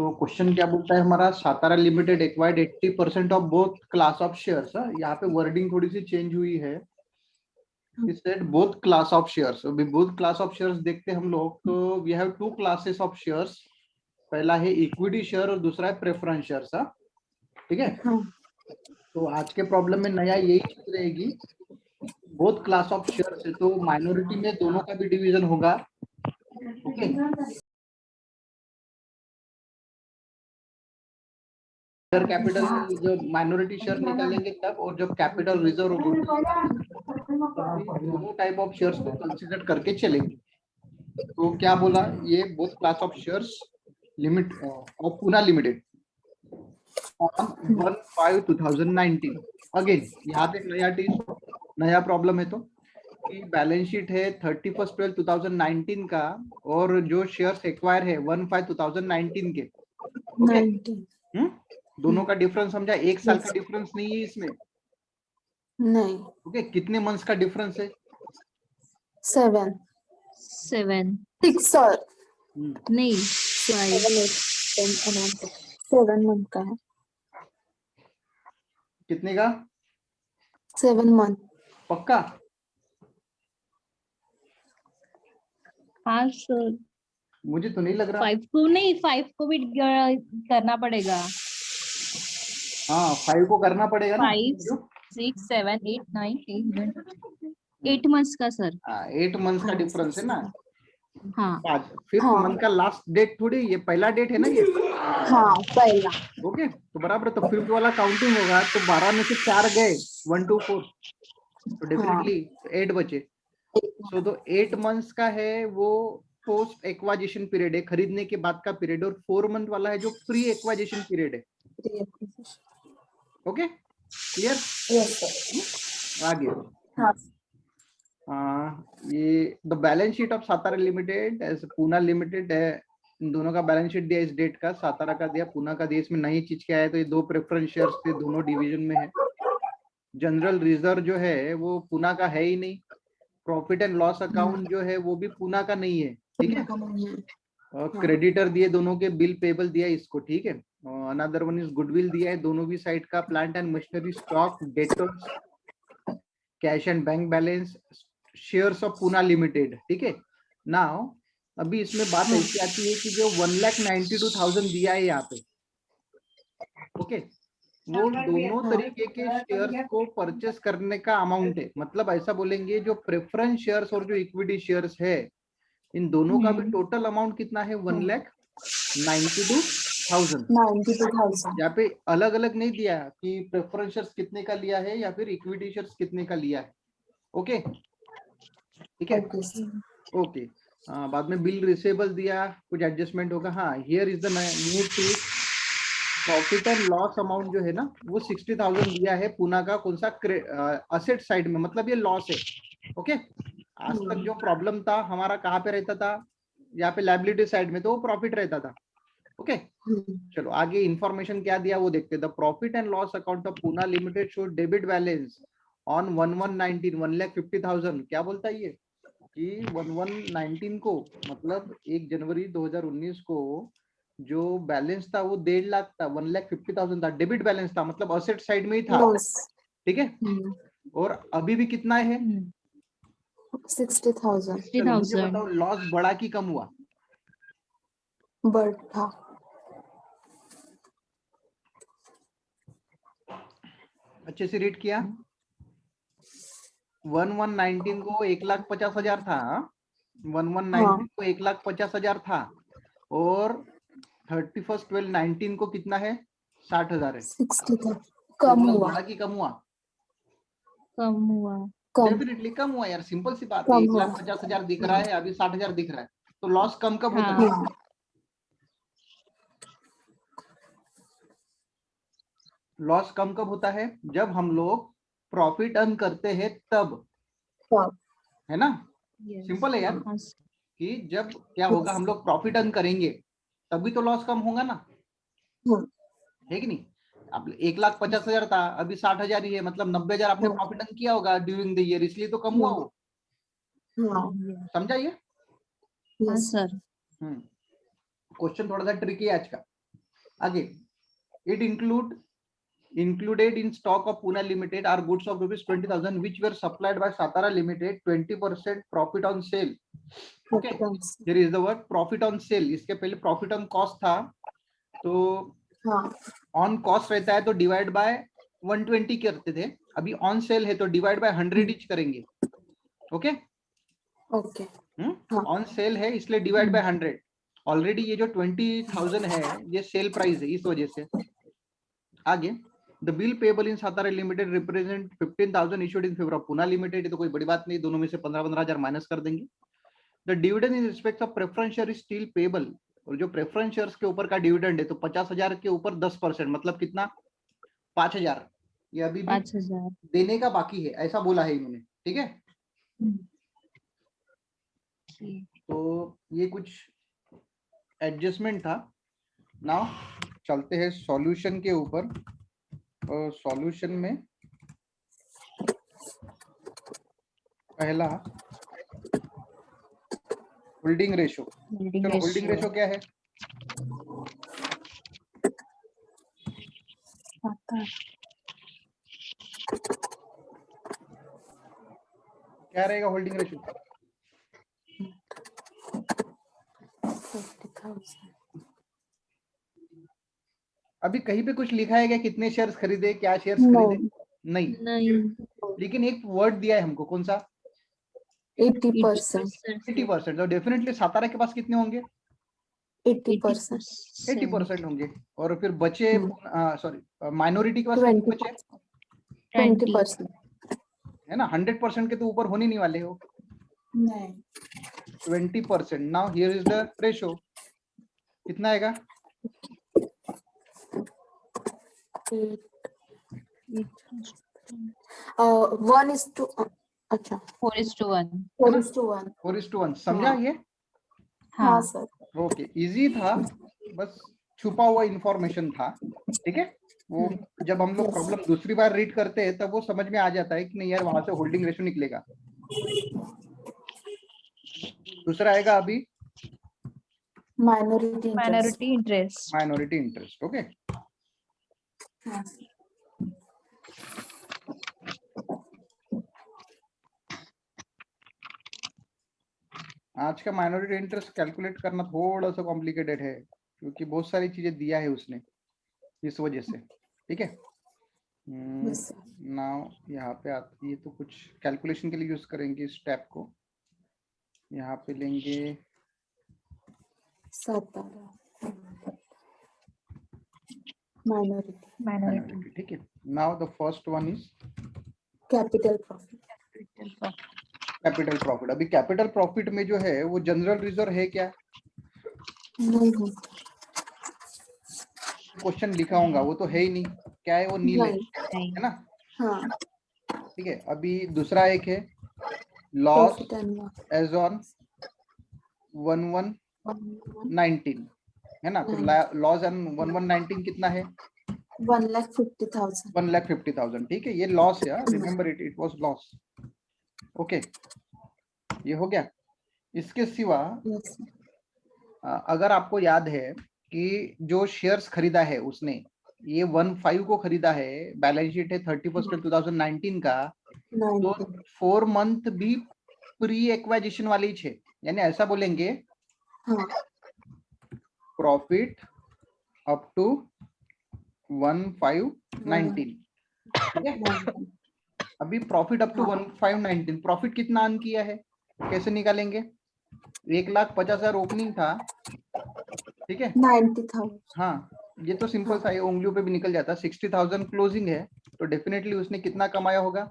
तो क्वेश्चन क्या बोलता है हमारा, Satara limited acquired 80% of both class of shares. यहाँ पे वर्डिंग थोड़ी सी चेंज हुई है, said both class of shares. अभी बोथ क्लास ऑफ शेयर्स देखते हैं हम लोग, तो we have two classes of shares. पहला है इक्विटी शेयर और दूसरा है प्रेफरेंस शेयर्स। ठीक है, तो आज के प्रॉब्लम में नया यही चीज रहेगी, बोथ क्लास ऑफ शेयर्स है तो माइनॉरिटी में दोनों का भी डिवीजन होगा। ओके, शेयर कैपिटल जो माइनॉरिटी शेयर निकालेंगे तब, और जब कैपिटल रिजर्व दोनों टाइप ऑफ शेयर्स को कंसीडर करके चलेंगे। तो क्या बोला, ये both class of shares limit of Poona limited on 1/5/2019। Again यहाँ पे नया प्रॉब्लम है, तो कि बैलेंस शीट है 31/12/2019 का, और जो शेयर्स एक्वायर है 1/5/2019 के। ओके, दोनों का डिफरेंस समझा, एक साल का डिफरेंस नहीं है इसमें। नहीं। ओके, कितने मंथ्स का डिफरेंस है? 7 6 सर नहीं 7 मंथ का है। कितने का? 7 मंथ। पक्का? हाँ सर, मुझे तो नहीं लग रहा। 5 को भी करना पड़ेगा। हाँ, 5 को करना पड़ेगा ना। 5 6 7 8 9 8 मंथ्स का सर। 8 मंथ्स का डिफरेंस है ना। हाँ, फिफ्थ मंथ का लास्ट डेट थोड़ी, ये पहला डेट है ना ये। हाँ पहला। ओके, तो बराबर, तो फिफ्थ वाला काउंटिंग होगा, तो 12 में से 4 गए, 1 2 4, तो डेफिनेटली 8 बचे। सो तो 8 मंथ्स का है वो पोस्ट एक्वाजिशन पीरियड है, खरीदने के बाद का पीरियड, और 4 मंथ वाला है जो प्री एक्वाजिशन पीरियड है। Okay, clear? आगे ये the balance sheet of Satara limited as Poona limited है। इन दोनों का बैलेंस शीट दिया इस डेट का, सातारा का दिया, पूना का दिया। इसमें नई चीज क्या है, तो ये 2 प्रेफरेंस शेयर्स थे, दोनों डिवीजन में है। जनरल रिजर्व जो है वो पूना का है ही नहीं। प्रॉफिट एंड लॉस अकाउंट जो है वो भी पूना का नहीं है। ठीक है, क्रेडिटर दिए दोनों के, बिल पेबल दिया इसको। ठीक है, अनदर वन इज गुडविल दिया है दोनों भी साइड का, plant and machinery, stock, debtors, cash and bank balance, shares of Poona limited. ठीक है, नाउ अभी इसमें बात ऐसी आती है कि जो 1,92,000 दिया है यहाँ पे, ओके, वो दोनों तरीके के शेयर्स को परचेस करने का अमाउंट है। मतलब ऐसा बोलेंगे, जो प्रेफरेंस शेयर्स और जो इक्विटी शेयर्स है, इन दोनों का भी टोटल अमाउंट कितना है, 1,92,000। यहाँ पे अलग अलग नहीं दिया कि प्रेफरेंस शेयर्स कितने का लिया है या फिर इक्विटी शेयर्स कितने का लिया है। ओके, ठीक है, ओके। बाद में बिल रिसेबल दिया, कुछ एडजस्टमेंट होगा। हाँ, here is the new thing, profit and loss amount जो है ना, वो 60,000 दिया है पूना का। कौन सा? असेट साइड में, मतलब ये लॉस है। ओके, आज तक जो प्रॉब्लम था हमारा कहाँ पे रहता था, यहाँ पे लायबिलिटी साइड में, तो वो प्रॉफिट रहता था। ओके, चलो आगे इंफॉर्मेशन क्या दिया वो देखते हैं। The profit and loss account of Poona limited show debit balance on 1/1/19 1,50,000। क्या बोलता है ये कि 1/1/19 को, मतलब 1 जनवरी 2019 को जो बैलेंस था वो 1.5 लाख था, 1,50,000 था, डेबिट बैलेंस था, मतलब असेट साइड में ही था। ठीक है, और अभी भी कितना है? 60,000। मुझे बताओ, लॉस बढ़ा कि कम हुआ? बढ़ा। अच्छे से रीड किया। 1/1/19 को 1,50,000 था। 1/1/19 को 1,50,000 था, और 31/12/19 को कितना है? 60,000 है। 60,000 कम हुआ। बढ़ा कि कम हुआ? कम हुआ। डेफिनेटली कम हुआ यार, सिंपल सी बात है। 1,50,000 दिख रहा है, अभी 60,000 दिख रहा है, तो लॉस कम कब होता है? लॉस कम कब होता है? जब हम लोग प्रॉफिट अर्न करते हैं तब, है ना? सिंपल है यार, कि जब क्या होगा, हम लोग प्रॉफिट अर्न करेंगे तभी तो लॉस कम होगा ना, है कि नहीं? अब 1,50,000 था, अभी 60,000 ही है, मतलब 90,000 आपने प्रॉफिट अर्न किया होगा ड्यूरिंग द ईयर, इसलिए तो कम हुआ वो। समझा ये? सर, क्वेश्चन थोड़ा सा ट्रिकी है आज का। आगे, it included in stock of Pune Limited are goods of rupees 20,000 which were supplied by Satara Limited, 20% profit on sale. Okay, here is the word profit on sale. इसके पहले profit on cost था, तो on cost रहता है तो divide by 120 करते थे, अभी on sale है तो divide by 100 each करेंगे. Okay, ओके on sale है इसलिए divide by 100. ऑलरेडी ये जो 20,000 है ये सेल प्राइस है, इस वजह से. आगे, the bill payable in Satara limited represent 15,000 issued in favour of Poona limited. तो कोई बड़ी बात नहीं, दोनों में से 15,000 माइनस कर देंगे. The dividend in respect of preference share is still payable. और जो प्रेफरेंस शेयर्स के ऊपर का डिविडेंड है तो 50,000 के ऊपर 10%, मतलब कितना, 5,000. ये अभी भी 5,000 देने का बाकी है, ऐसा बोला है इन्होंने. ठीक है, तो ये कुछ एडजस्टमेंट था. नाउ चलते हैं सॉल्यूशन के ऊपर. और सॉल्यूशन में पहला होल्डिंग रेशो. चलो, होल्डिंग रेशो क्या है? क्या रहेगा होल्डिंग रेशो? 50,000. अभी कहीं पे कुछ लिखा है क्या, कितने शेयर्स खरीदे, क्या शेयर्स खरीदे? नहीं. लेकिन एक वर्ड दिया है हमको, कौन सा? 80%. 80%. तो डेफिनेटली सातारा के पास कितने होंगे? 80%. 80% होंगे. और फिर बचे, सॉरी, माइनॉरिटी के पास 20%. बचे 20%. है ना. 100% के तो ऊपर होने नहीं वाले हो. नहीं. 20%. Now here is the ratio. कितना आएगा? 1:1. अच्छा, 4:1. 4:1. 4:1. समझा ये? हाँ सर. ओके, इजी था, बस छुपा हुआ इंफॉर्मेशन था. ठीक है, वो जब हम लोग प्रॉब्लम दूसरी बार रीड करते हैं तब वो समझ में आ जाता है कि नहीं यार, वहां से होल्डिंग रेशो निकलेगा. दूसरा आएगा अभी minority interest. Minority interest. Okay, आज का माइनॉरिटी इंटरेस्ट कैलकुलेट करना थोड़ा सा कॉम्प्लिकेटेड है, क्योंकि बहुत सारी चीजें दिया है उसने, इस वजह से. ठीक है, नाउ यहाँ पे आती है तो कुछ कैलकुलेशन के लिए यूज करेंगे इस टैब को. यहाँ पे लेंगे 17 माइनॉरिटी. ठीक है. Now the first one is capital profit. Capital profit. अभी कैपिटल प्रॉफिट में जो है वो जनरल रिजर्व है क्या? नहीं. क्वेश्चन लिखा होगा वो तो है ही नहीं. क्या है वो? नील है ना. हाँ. ठीक है, अभी दूसरा एक है लॉस एज ऑन 1/1/19 है ना. तो लॉस ऑन 1/1/19 कितना है? 1,50,000. 1,50,000. ठीक है, ये लॉस है, remember it was loss. Okay, ये हो गया. इसके सिवा अगर आपको याद है कि जो शेयर्स खरीदा है उसने, ये 1/5 को खरीदा है, बैलेंस शीट है 31st 2019 का, तो 4 मंथ भी प्री एक्वाजिशन वाली है. यानी ऐसा बोलेंगे प्रॉफिट अप टू 1/5/19. ठीक है, अभी प्रॉफिट अप टू 1/5/19, प्रॉफिट कितना अर्न किया है, कैसे निकालेंगे? 1,50,000 ओपनिंग था. ठीक है, 90,000. हाँ, ये तो सिंपल सा है, उंगलियों पे भी निकल जाता. 60,000 क्लोजिंग है, तो डेफिनेटली उसने कितना कमाया होगा?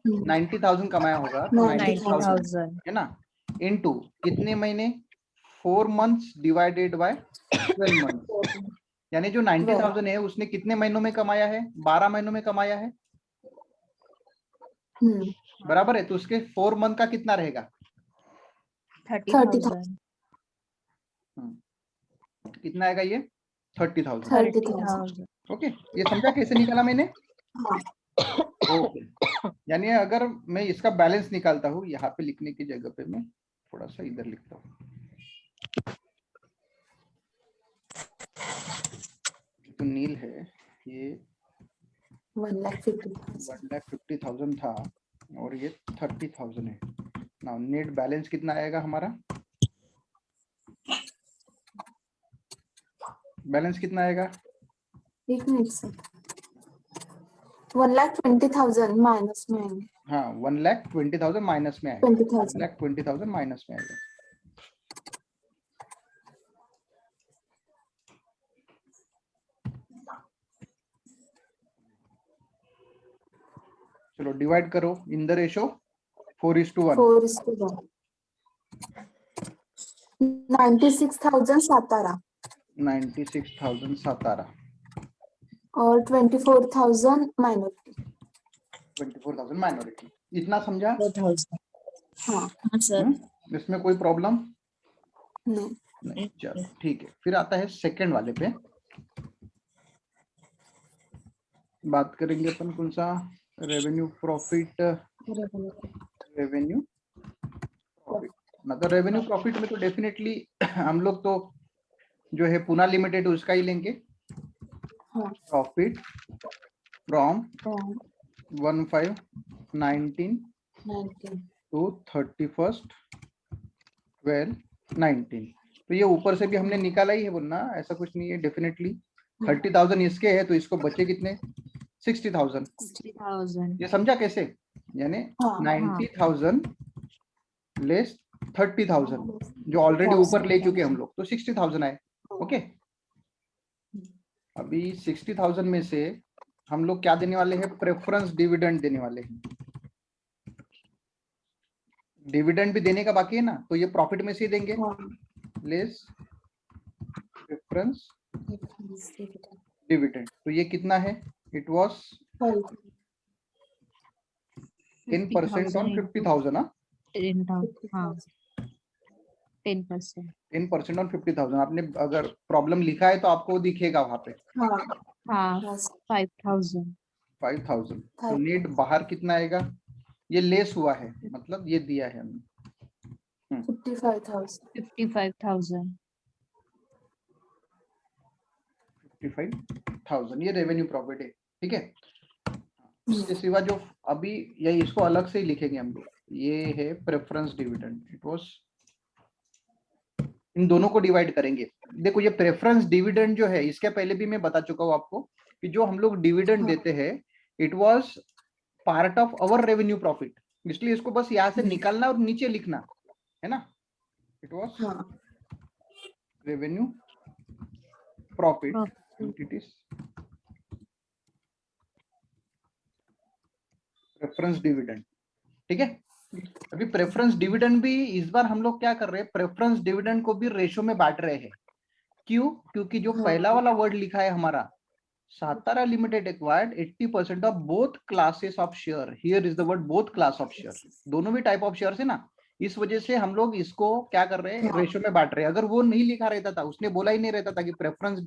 90,000 कमाया होगा. तो 90,000 है ना, इनटू कितने महीने? 4 मंथ्स डिवाइडेड बाय 12 मंथ्स. यानी जो 90,000 है उसने कितने महीनों में कमाया है? 12 महीनों में कमाया है. बराबर है. तो उसके 4 मंथ का कितना रहेगा? 30,000. कितना आएगा ये? 30,000. 30,000. ओके, ये समझा कैसे निकाला मैंने? ओके, यानी अगर मैं इसका बैलेंस निकालता हूँ, यहाँ पे लिखने की जगह पे मैं थोड़ा सा इधर लिखता हूँ. तो नील है, ये 1,50,000 था और ये 30,000 है। नाउ नेट बैलेंस कितना आएगा हमारा? बैलेंस कितना आएगा? एक मिनट सर, 1,20,000 माइनस में आएंगे। हाँ, 1,20,000 माइनस में आएगा। 20,000 1,20,000 माइनस में आएगा। चलो डिवाइड करो इन द रेशो 4:1। 4:1। 96,017 96,017 और 24,000 माइनॉरिटी। 24,000 माइनॉरिटी। इतना समझा? हाँ सर। इसमें कोई प्रॉब्लम नहीं। चलो ठीक है। फिर आता है सेकंड वाले पे, बात करेंगे अपन कौन सा? Revenue profit. रेवेन्यू प्रॉफिट मतलब रेवेन्यू प्रॉफिट में तो डेफिनेटली हम लोग तो जो है पूना लिमिटेड उसका ही लेंगे। Profit from 1/5/19 to 31/12/19। तो ये ऊपर से भी हमने निकाला ही है बोलना, ऐसा कुछ नहीं है। डेफिनेटली 30,000 इसके है तो इसको बचे कितने? 60,000। ये समझा कैसे? यानी 90,000 लेस 30,000 जो ऑलरेडी ऊपर ले चुके हम लोग, तो 60,000 आए। ओके, अभी 60,000 में से हम लोग क्या देने वाले हैं? प्रेफरेंस डिविडेंड देने वाले हैं। डिविडेंड भी देने का बाकी है ना, तो ये प्रॉफिट में से ही देंगे। लेस प्रेफरेंस डिविडेंड, तो ये कितना है? It was 10% on 50,000। 10% ऑन 50,000। आपने अगर प्रॉब्लम लिखा है तो आपको दिखेगा वहां पे। 5,000। तो नेट बाहर कितना आएगा? ये लेस हुआ है, मतलब ये दिया है हमने 55,000। ये रेवेन्यू प्रॉफिट है, ठीक है। इसके सिवा जो अभी यही इसको अलग से ही लिखेंगे हम लोग, ये है प्रेफरेंस डिविडेंड। इट वाज, इन दोनों को डिवाइड करेंगे। देखो ये प्रेफरेंस डिविडेंड जो है, इसके पहले भी मैं बता चुका हूँ आपको कि जो हम लोग डिविडेंड देते हैं it was part of our revenue profit, इसलिए इसको बस यहाँ से निकालना और नीचे लिखना है ना। It was revenue profit entities preference dividend, ठीक है। अभी प्रेफरेंस डिविडेंड भी इस बार हम लोग क्या कर रहे हैं? प्रेफरेंस डिविडेंड को भी रेशो में बांट रहे हैं। क्यों? क्योंकि जो पहला वाला वर्ड लिखा है हमारा, Satara limited acquired 80% of both classes of share. Here is the word both class of share, दोनों भी टाइप ऑफ शेयर है ना। इस वजह से हम लोग इसको क्या कर रहे हैं? रेशो में बांट रहे हैं। अगर वो नहीं लिखा रहता था, उसने बोला ही नहीं रहता था कि प्रेफरेंस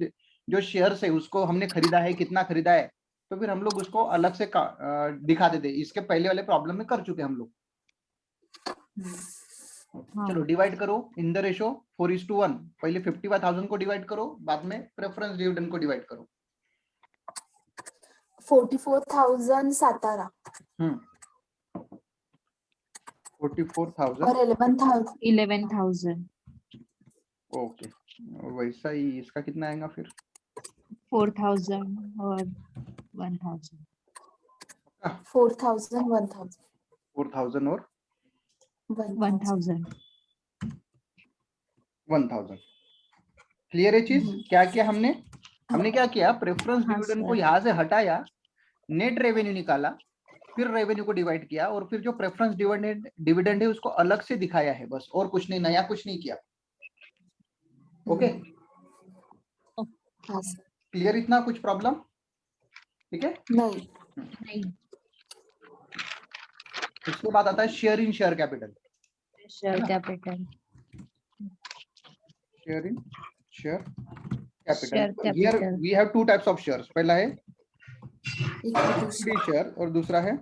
जो शेयर्स है उसको हमने खरीदा है, कितना खरीदा है, तो फिर हम लोग उसको अलग से दिखा देते। इसके पहले वाले प्रॉब्लम में कर चुके हम लोग। चलो डिवाइड करो इन द रेशो 4:1। पहले 55,000 को डिवाइड करो, बाद में प्रेफरेंस डिविडेंड को डिवाइड करो। 44,017 44,000 और 11,000 ओके। वैसा ही इसका कितना आएगा फिर? 4,000 और 1,000। 4,000 और 1,000 1,000। क्लियर है चीज? क्या किया हमने क्या किया? प्रेफरेंस डिविडेंड को यहाँ से हटाया, नेट रेवेन्यू निकाला, फिर रेवेन्यू को डिवाइड किया, और फिर जो प्रेफरेंस डिविडेंड है उसको अलग से दिखाया है, बस। और कुछ नहीं, नया कुछ नहीं किया। Okay, clear? इतना कुछ प्रॉब्लम? ठीक है। नहीं। उसके बाद आता है share in share capital. Share capital here we have two types of shares. पहला है इक्विटी शेयर और दूसरा है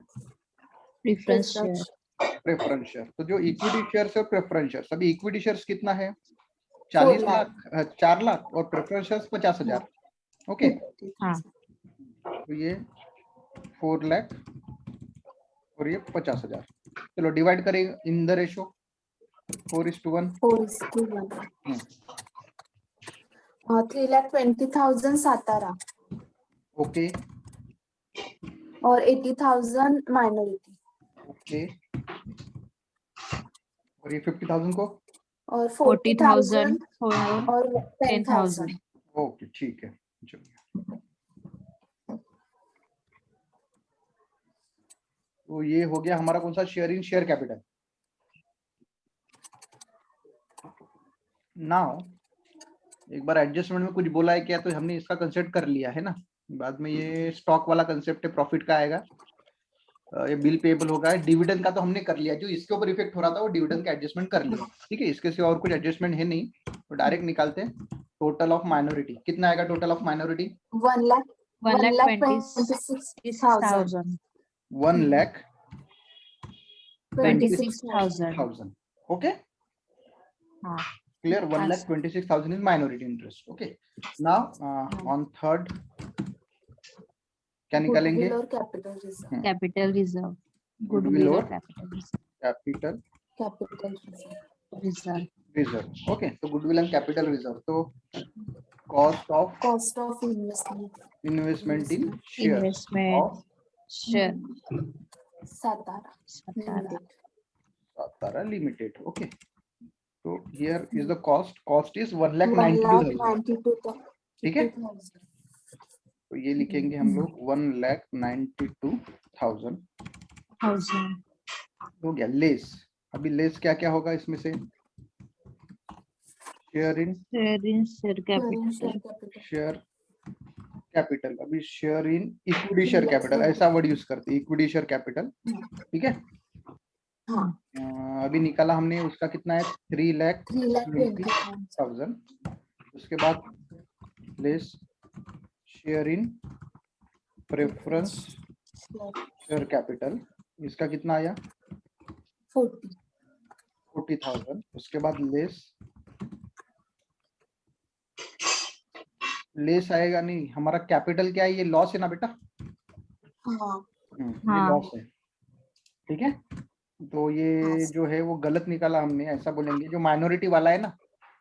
प्रेफरेंस शेयर। तो जो इक्विटी शेयर्स और प्रेफरेंस शेयर्स, अभी इक्विटी शेयर्स कितना है? 40 लाख 4 लाख और प्रेफरेंस शेयर्स 50,000। ओके हाँ। तो ये 4 लाख और ये 50,000। चलो डिवाइड करें in the ratio 4:1। 4:1। 3,20,000 Satara okay और 80,000 माइनॉरिटी ओके और ये 50,000 को और 40,000 40,000 और 10,000। ओके ठीक है। चलिए तो ये हो गया हमारा कौन सा share in share capital. Now एक बार एडजस्टमेंट में कुछ बोला है क्या तो हमने इसका कंसेप्ट कर लिया है ना। बाद में ये स्टॉक वाला कंसेप्ट है, प्रॉफिट का आएगा, ये बिल पेबल होगा। डिविडेंड का तो हमने कर लिया, जो इसके ऊपर इफेक्ट हो रहा था वो डिविडेंड का एडजस्टमेंट कर लिया। ठीक है, इसके सिवा और कुछ एडजस्टमेंट है नहीं, तो डायरेक्ट निकालते हैं। टोटल ऑफ माइनॉरिटी कितना आएगा? Total of minority 1,26,000। 1,26,000। ओके हाँ। Clear. 1,26,000 is minority interest. Okay now on third क्या निकालेंगे? कैपिटल रिजर्व, गुडविल और capital capital reserve. Reserve. Okay तो गुडविल एंड कैपिटल रिजर्व, तो cost of investment in share investment of share Satara Satara Limited. Okay, so here is the cost is 1,92,000। ठीक है, तो ये लिखेंगे हम लोग 1,92,000 हो गया। लेस, अभी लेस क्या क्या होगा इसमें से? Share in share capital. अभी share in equity share capital, ऐसा वर्ड यूज करते हैं, इक्विटी शेयर कैपिटल। ठीक है, अभी निकाला हमने, उसका कितना है? 3,20,000। उसके बाद less share in preference share capital, इसका कितना आया? 40,000। उसके बाद लेस आएगा नहीं, हमारा कैपिटल क्या है? ये लॉस है ना बेटा? ये लॉस है। ठीक है, तो ये जो है वो गलत निकाला हमने, ऐसा बोलेंगे। जो माइनॉरिटी वाला है ना,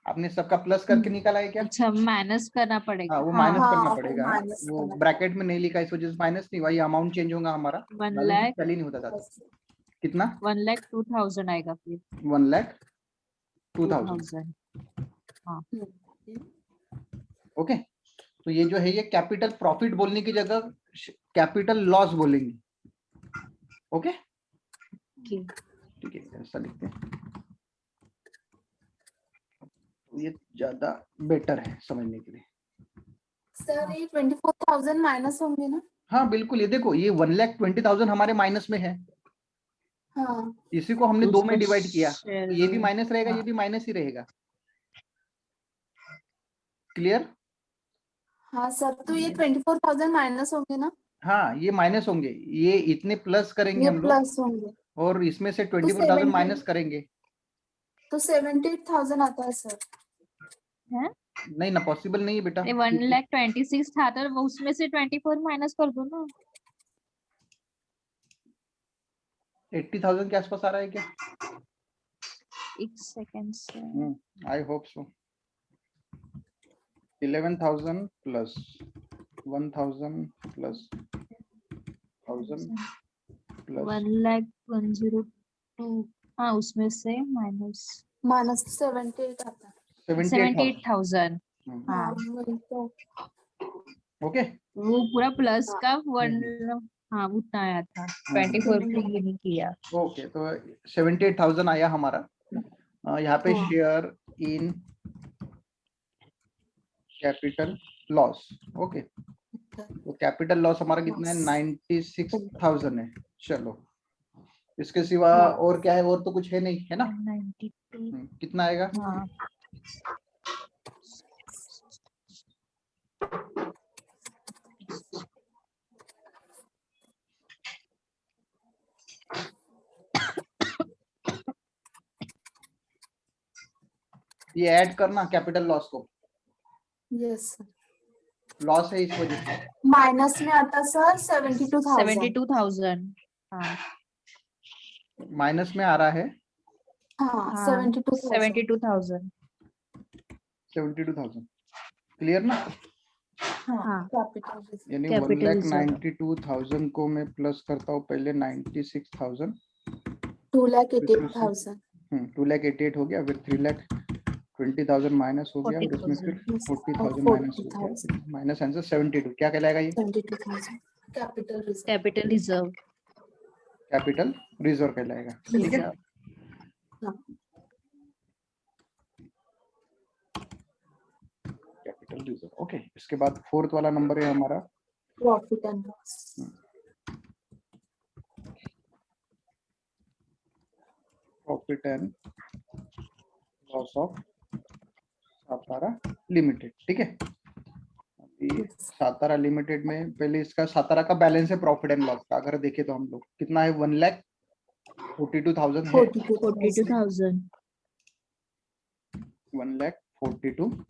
आपने सबका प्लस करके निकाला है क्या? अच्छा, माइनस करना पड़ेगा। हाँ, वो माइनस करना पड़ेगा। वो ब्रैकेट में नहीं लिखा, इस वजह से माइनस नहीं, वही अमाउंट चेंज होगा हमारा, 1,00,000 नहीं होता था। कितना? 1,02,000 आएगा फिर। 1,02,000। हाँ। ओके, तो ये जो है ये कैपिटल प्रॉफिट बोलने की जगह कैपिटल लॉस बोलेंगे। ओके ठीक है, ऐसा लिखते हैं, ये ज्यादा बेटर है समझने के लिए। सर ये 24,000 माइनस होंगे ना? हाँ बिल्कुल, ये देखो, ये 1,20,000 हमारे माइनस में है। हाँ, इसी को हमने दो में डिवाइड किया, ये भी माइनस रहेगा, ये भी माइनस ही रहेगा। क्लियर? हाँ सर, तो ये 24,000 माइनस होंगे ना? हाँ, ये माइनस होंगे, ये इतने प्लस करेंगे ये हम लोग, प्लस होंगे, और इसमें से 24,000 माइनस करेंगे, तो 78,000 आता है सर। है? नहीं ना, पॉसिबल नहीं है बेटा। 1,26,000 था तो वो उसमें से 24 माइनस कर दो ना। 80,000 के आसपास आ रहा है क्या? एक सेकंड से। I hope so. 11,000 plus 1,000 plus 1,000 plus 1,01,02। हाँ, उसमें से माइनस 78 आता है। 78,000। हाँ ओके, वो पूरा प्लस का 1। हाँ, उतना आया था, 24 भी नहीं किया। ओके, तो 78,000 आया हमारा। यहाँ पे share in capital loss. Okay, तो कैपिटल लॉस हमारा कितना है? 96,000 है। चलो, इसके सिवा और क्या है? और तो कुछ है नहीं, है ना? 92। कितना आएगा? हाँ। ये ऐड करना कैपिटल लॉस को। Yes sir. लॉस है इस वजह से। माइनस में आता सर 72,000। 72,000। हाँ माइनस में आ रहा है हाँ हाँ 72,000। 72,000। 72,000। क्लियर ना? हाँ कैपिटल यानी Capital reserve। 1,92,000 को मैं प्लस करता हूँ पहले 96,000, 2,88,000। 2,88,000 हो गया, फिर 3,20,000 माइनस हो गया, और इसमें फिर 40,000 माइनस हो गया, माइनस आंसर 72। क्या कहलाएगा ये? 72,000 capital reserve. Capital reserve. Capital reserve कहलाएगा। ठीक है, कैपिटल रिजर्व। ओके, इसके बाद फोर्थ वाला नंबर है हमारा profit and loss. Profit and loss of Satara limited. ठीक है, अभी सातारा लिमिटेड में पहले इसका सातारा का बैलेंस है प्रॉफिट एंड लॉस का। अगर देखें तो हम लोग कितना है, 1,42,000 है। 42,000। 1,42,000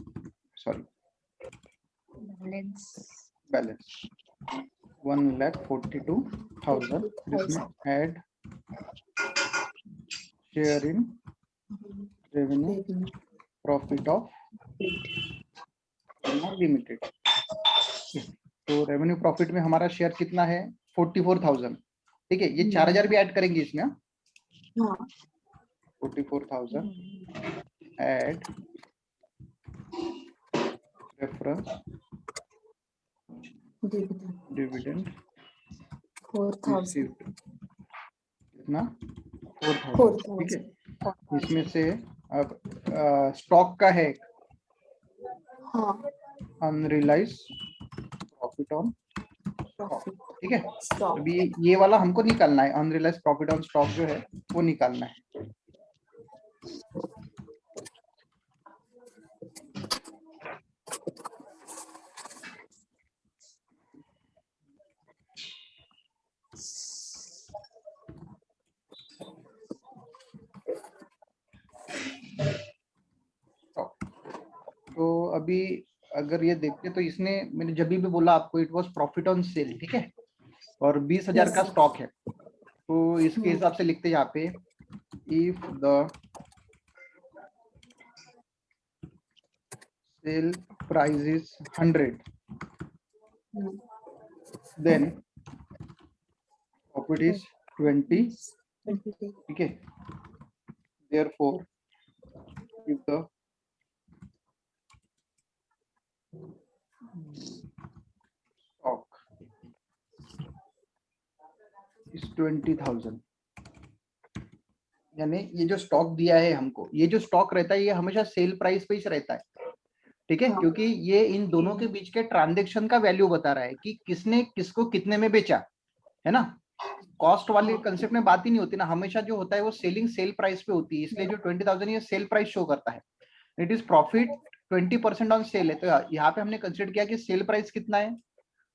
सॉरी बैलेंस 1,42,000। इसमें add share in revenue profit of limited. तो रेवेन्यू प्रॉफिट में हमारा शेयर कितना है, 44,000। ठीक है, ये 4,000 भी ऐड करेंगे इसमें। 44,000 ऐड रेफरेंस डिविडेंड 4,000। कितना, 4,000। ठीक है, इसमें से अब स्टॉक का है अनरियलाइज प्रॉफिट ऑन स्टॉक। ठीक है, अभी ये वाला हमको निकालना है, अनरियलाइज प्रॉफिट ऑन स्टॉक जो है वो निकालना है। तो अभी अगर ये देखते तो इसने, मैंने जब भी बोला आपको, it was profit on sale. ठीक है, और 20,000 का स्टॉक है, तो इसके हिसाब से लिखते हैं यहाँ पे, if the sale price is 100 then profit is 20। ठीक है, therefore if the stock is 20,000, यानी ये जो स्टॉक दिया है हमको, ये जो स्टॉक रहता है ये हमेशा सेल प्राइस पे ही रहता है। ठीक है, क्योंकि ये इन दोनों के बीच के ट्रांजैक्शन का वैल्यू बता रहा है कि किसने किसको कितने में बेचा है ना। कॉस्ट वाले कंसेप्ट में बात ही नहीं होती ना, हमेशा जो होता है वो सेलिंग सेल प्राइस पे होती है, इसलिए जो 20,000 ये सेल प्राइस शो करता है। It is profit 20% on sale है, तो यहाँ पे हमने कंसिडर किया कि सेल प्राइस कितना है,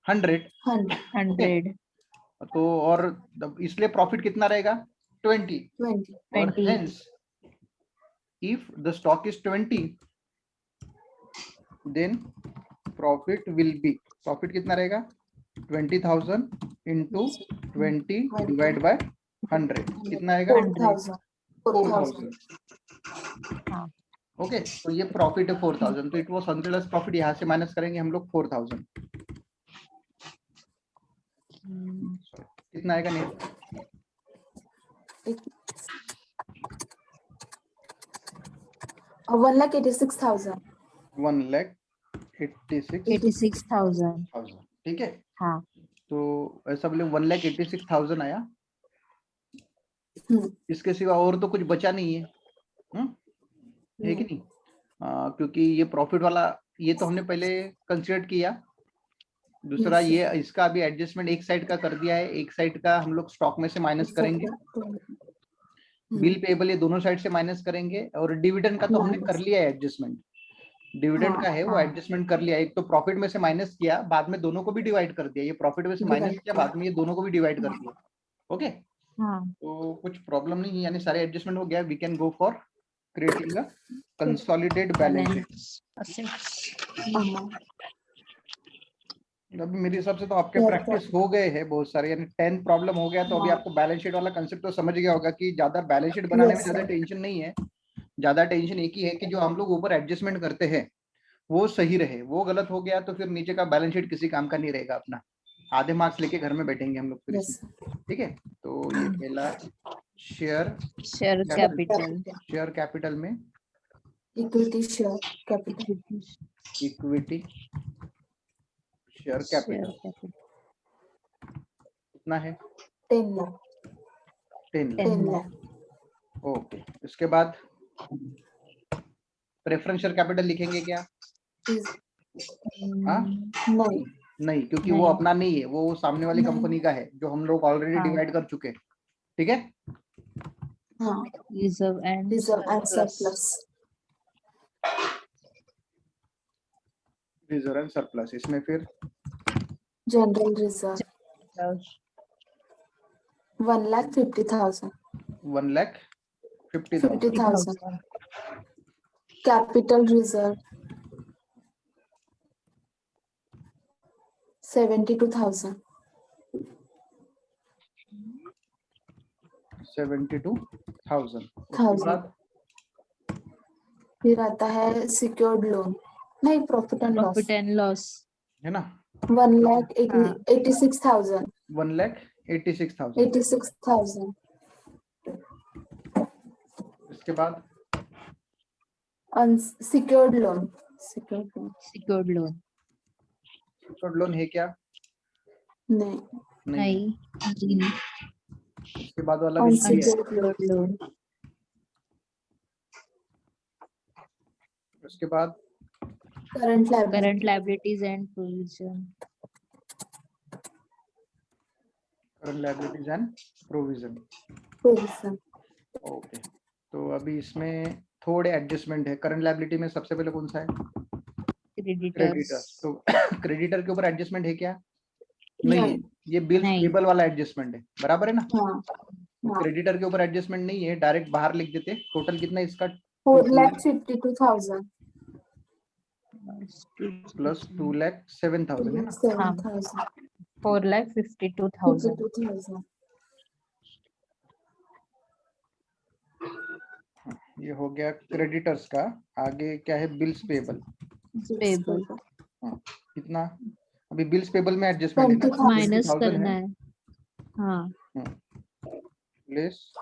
100। तो और इसलिए प्रॉफिट कितना रहेगा, 20। और hence if the stock is 20 then profit will be, profit कितना रहेगा, 20,000 इंटू 20 डिवाइड बाय 100 कितना आएगा, 4,000। ओके, तो ये प्रॉफिट है 4,000, तो इट वाज अनरियलाइज्ड प्रॉफिट, यहाँ से माइनस करेंगे हम लोग 4,000। कितना आएगा नेट, 1,86,000। 1,86,000। ठीक है, हाँ, तो ऐसा बोले 1,86,000 आया। इसके सिवा और तो कुछ बचा नहीं है, है कि नहीं? क्योंकि ये प्रॉफिट वाला ये तो हमने पहले कंसिडर किया। दूसरा ये इसका अभी एडजस्टमेंट एक साइड का कर दिया है, एक साइड का हम लोग स्टॉक में से माइनस करेंगे, बिल पेबल ये दोनों साइड से माइनस करेंगे, और डिविडेंड का तो हमने कर लिया है एडजस्टमेंट, डिविडेंड का है वो एडजस्टमेंट कर लिया। एक तो प्रॉफिट में से माइनस किया, बाद में दोनों को भी डिवाइड कर दिया, ये प्रॉफिट में से माइनस किया, बाद में ये दोनों को भी डिवाइड कर दिया। ओके, तो कुछ प्रॉब्लम नहीं है, यानी सारे एडजस्टमेंट हो गया। We can go for creating a consolidated balance sheet. अभी मेरे हिसाब से तो आपके प्रैक्टिस हो गए हैं बहुत सारे, यानी 10 प्रॉब्लम हो गया तो अभी आपको बैलेंस शीट वाला कंसेप्ट तो समझ गया होगा कि ज्यादा बैलेंस शीट बनाने में ज्यादा टेंशन नहीं है। ज्यादा टेंशन एक ही है कि जो हम लोग ऊपर एडजस्टमेंट करते हैं वो सही रहे, वो गलत हो गया तो फिर नीचे का बैलेंस शीट किसी काम का नहीं रहेगा अपना, आधे मार्क्स लेके घर में बैठेंगे हम लोग फिर इसमें। ठीक है, तो ये पहला शेयर कैपिटल, शेयर कैपिटल में equity share capital, equity share capital कितना है? 10 लाख 10 लाख। 10 लाख। ओके, इसके बाद प्रेफरेंस शेयर कैपिटल लिखेंगे क्या? हाँ नहीं नहीं, क्योंकि वो अपना नहीं है, वो सामने वाली कंपनी का है जो हम लोग ऑलरेडी डिवाइड कर चुके हैं। ठीक है, हाँ, reserve and surplus, reserve and surplus, इसमें फिर जनरल रिजर्व 1,50,000 1,50,000 कैपिटल रिजर्व 72,000 72,000। फिर आता है सिक्योर्ड लोन, नहीं प्रॉफिट एंड लॉस है ना, 1,86,000 1,86,000। इसके बाद अनसिक्योर्ड लोन, सिक्योर्ड लोन है क्या? नहीं। इसके बाद वाला भी नहीं है। लोन, उसके बाद current liabilities and provision, current liabilities and provision. Okay, तो अभी इसमें थोड़े एडजस्टमेंट है। करंट लायबिलिटी में सबसे पहले कौन सा है? क्रेडिटर। तो क्रेडिटर के ऊपर एडजस्टमेंट है क्या? नहीं, ये बिल्स पेबल वाला एडजस्टमेंट है, बराबर है ना? क्रेडिटर के ऊपर एडजस्टमेंट नहीं है, डायरेक्ट बाहर लिख देते। टोटल कितना इसका? 4,52,000 प्लस 2,07,000 है ना? 4,52,000। ये हो गया क्रेडिटर्स का। आगे क्या है? Bills payable. कितना? अभी बिल्स पेबल में एडजस्टमेंट है ना, माइनस करना है। हाँ, लेस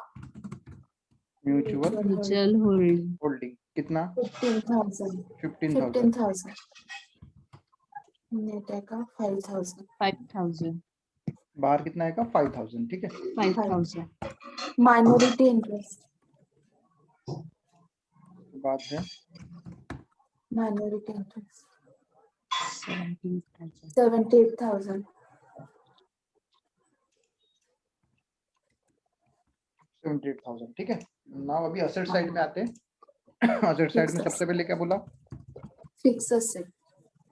म्यूचुअल होल्डिंग कितना? 15,000। नेट आएगा 5,000। बाहर कितना आएगा? 5,000। ठीक है, 5,000। माइनॉरिटी इंटरेस्ट बात है माइनॉरिटी इंटरेस्ट 78,000। 78,000। 78,000। ठीक है, नाउ अभी असेट साइड में आते हैं। असेट साइड में सबसे पहले क्या बोला? Fix asset.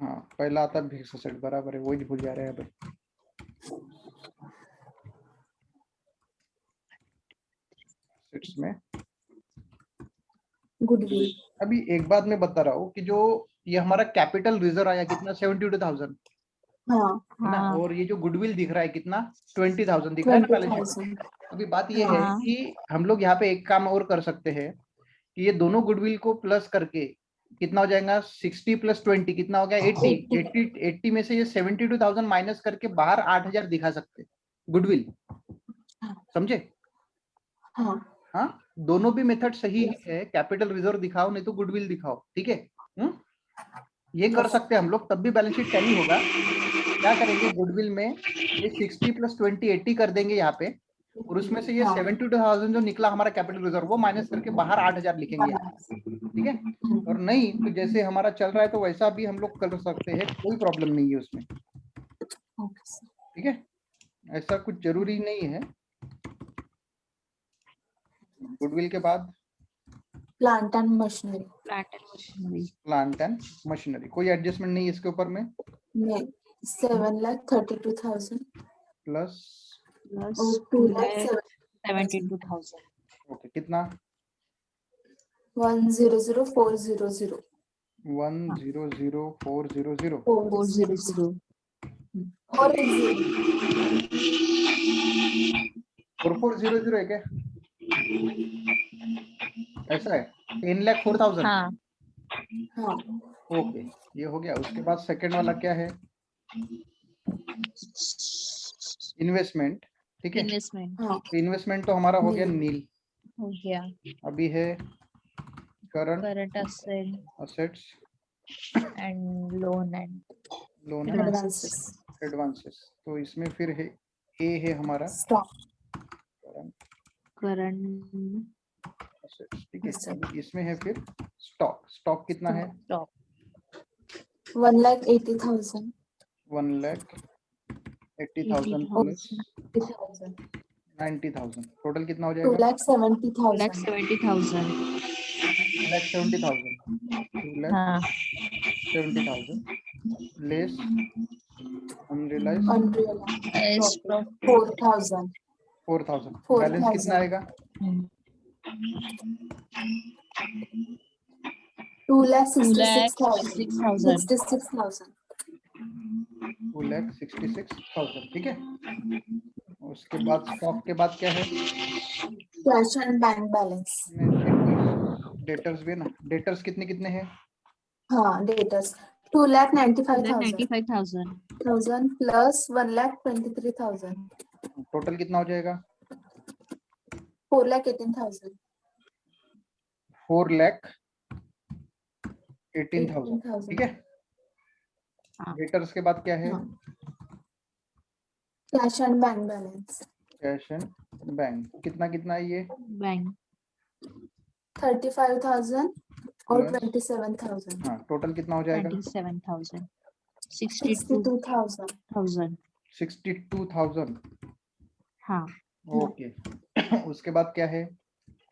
हाँ, पहला आता है फिक्स असेट, बराबर है, वही भूल जा रहे हैं अभी। असेट्स में गुडविल। अभी एक बात मैं बता रहा हूँ कि जो ये हमारा कैपिटल रिजर्व आया कितना? 72,000 है ना? और ये जो गुडविल दिख रहा है कितना? 20,000 दिख रहा है ना बैलेंस शीट। अभी बात ये है कि हम लोग यहाँ पे एक काम और कर सकते हैं कि ये दोनों गुडविल को प्लस करके कितना हो जाएगा? 60 + 20 कितना हो गया? 80 में से ये 72,000 माइनस करके बाहर 8,000 दिखा सकते गुडविल। समझे? हाँ, दोनों भी मेथड सही है। कैपिटल रिजर्व दिखाओ, नहीं तो गुडविल दिखाओ। ठीक है, ये कर सकते हैं हम लोग, तब भी बैलेंस शीट टैली होगा। क्या करेंगे? गुडविल में ये 60 + 20 80 कर देंगे यहाँ पे, और उसमें से ये 72,000 जो निकला हमारा कैपिटल रिजर्व, वो माइनस करके बाहर 8,000 लिखेंगे। ठीक है, और नहीं तो जैसे हमारा चल रहा है तो वैसा भी हम लोग कर सकते हैं, कोई प्रॉब्लम नहीं है उसमें। ठीक है, ऐसा कुछ जरूरी नहीं है। गुडविल के बाद plant and machinery. Plant and machinery कोई एडजस्टमेंट नहीं है इसके ऊपर में। 7,32,000 प्लस 2,72,000। ओके, कितना? 1,00,400। 1,00,400। 400। और 4400 है क्या? ऐसा है 10,04,000। हाँ हाँ ओके, ये हो गया। उसके बाद सेकंड वाला क्या है? इन्वेस्टमेंट। ठीक है, इन्वेस्टमेंट हाँ इन्वेस्टमेंट तो हमारा हो गया नील। हो गया। अभी है current current asset assets and loan and loan and advances advances. तो इसमें फिर है ए है हमारा स्टॉक करंट assets, ठीक है। Asset. अभी इसमें है फिर स्टॉक। स्टॉक कितना है? स्टॉक 1,80,000 1,80,000 प्लस 90,000, टोटल कितना हो जाएगा? 2,70,000 2,70,000 2,70,000 हाँ 2,70,000 less unrealise unrealized stock 4,000 4,000। 4,000 balance कितना आएगा? 2,66,000 2,66,000 2,66,000। ठीक है। उसके बाद स्टॉक के बाद क्या है? Cash and bank balance debtors भी है ना। डेटर्स कितने कितने हैं? हाँ डेटर्स 2,95,000 95,000 प्लस 1,23,000 टोटल कितना हो जाएगा? 4,18,000 4,18,000। ठीक है। हाँ डेटर्स के बाद क्या है? Cash and bank balance cash and bank कितना कितना है ये? बैंक 35,000 और Plus? 27,000 हाँ, टोटल कितना हो जाएगा? 27,000 62,000 62,000। हाँ ओके। उसके बाद क्या है?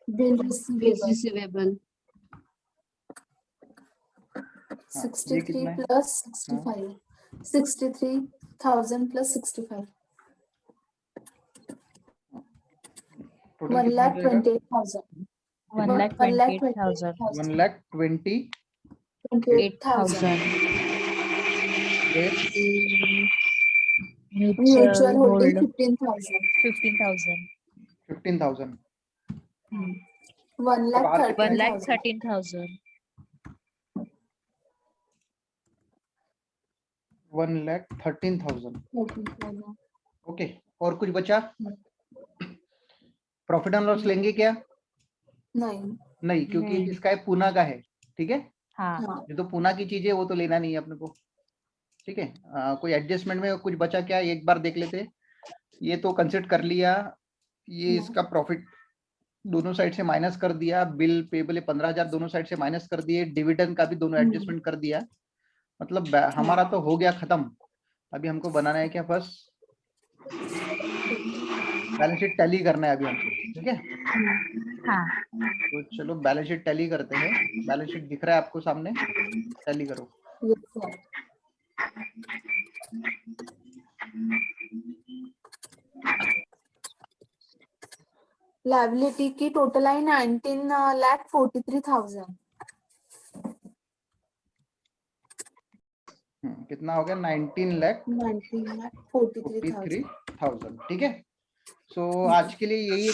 बिल बिल्स रिसीवेबल रिसीवेबल 63 कितना है? प्लस 65 63,000 प्लस 65 टोटल कितना हो जाएगा? 1,28,000 1,28,000 1,28,000 less mutual holding hold 15,000 15,000 15,000। 1,13,000 1,13,000 1,13,000। Okay, और कुछ बचा? प्रॉफिट एंड लॉस लेंगे क्या? नहीं, क्योंकि नहीं। इसका है पूना का है। ठीक है, हाँ हाँ ये तो पूना की चीज है, वो तो लेना नहीं है अपने को। ठीक है। कोई एडजस्टमेंट में कुछ बचा क्या? एक बार देख लेते। ये तो कंसिडर कर लिया। ये इसका प्रॉफिट दोनों साइड से माइनस कर दिया। बिल पेबल 15,000 दोनों साइड से माइनस कर दिए। डिविडेंड का भी दोनों एडजस्टमेंट कर दिया। मतलब हमारा तो हो गया खत्म। अभी हमको बनाना है क्या? बस बैलेंस शीट टैली करना है अभी हमको। ठीक है, हाँ तो चलो बैलेंस शीट टैली करते हैं। बैलेंस शीट दिख रहा है आपको सामने? टैली करो। yes sir लायबिलिटी की टोटल आई 19,43,000 कितना हो गया? 19,43,000। 19,43,000 ठीक है। सो आज के लिए यही